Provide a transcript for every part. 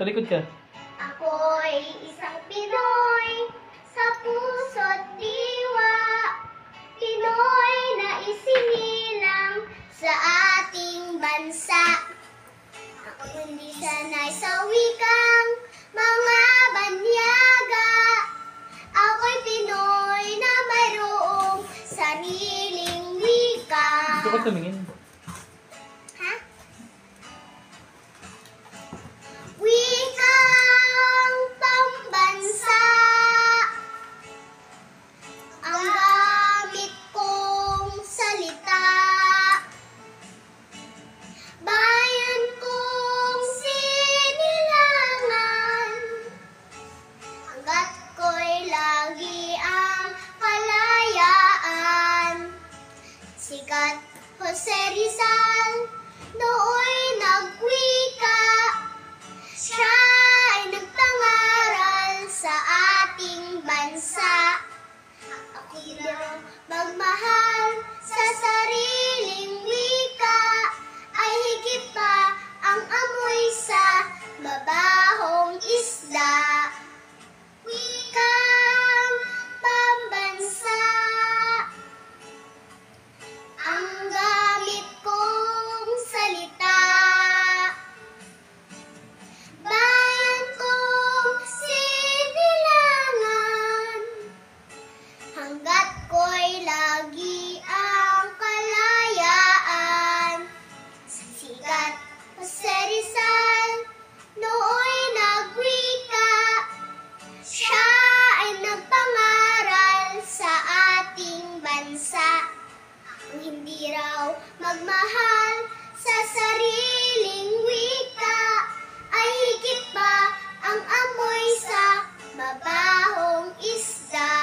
Talikod ka. Ako'y isang Pinoy sa puso't diwa. Pinoy na isinilang sa ating bansa. Ako hindi sanay sa wikang mga banyaga. Ako'y Pinoy na mayroong sariling wika. Dito ka tumingin. Ha? Wikang pambansa ang gamit kong salita. Bayan kong sinilangan, hanggat ko'y lagi ang kalayaan. Sikat Jose Rizal nooy nagwika. Siya ay nagpangaral sa ating bansa. Ako'y magmahal sa sariling wika, ay higit pa ang amoy sa mabahong isda. Wikang pambansa ang gamit kong salita. Bayan kong sinilangan, hanggat ko'y lagi ang kalayaan. Sikat Jose Rizal nooy nagwika. Siya ay nagpangaral sa ating bansa. Ang hindi raw magmahal sa sariling wika, ay higit pa ang amoy sa mabahong isda.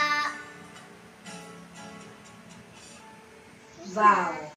Wow!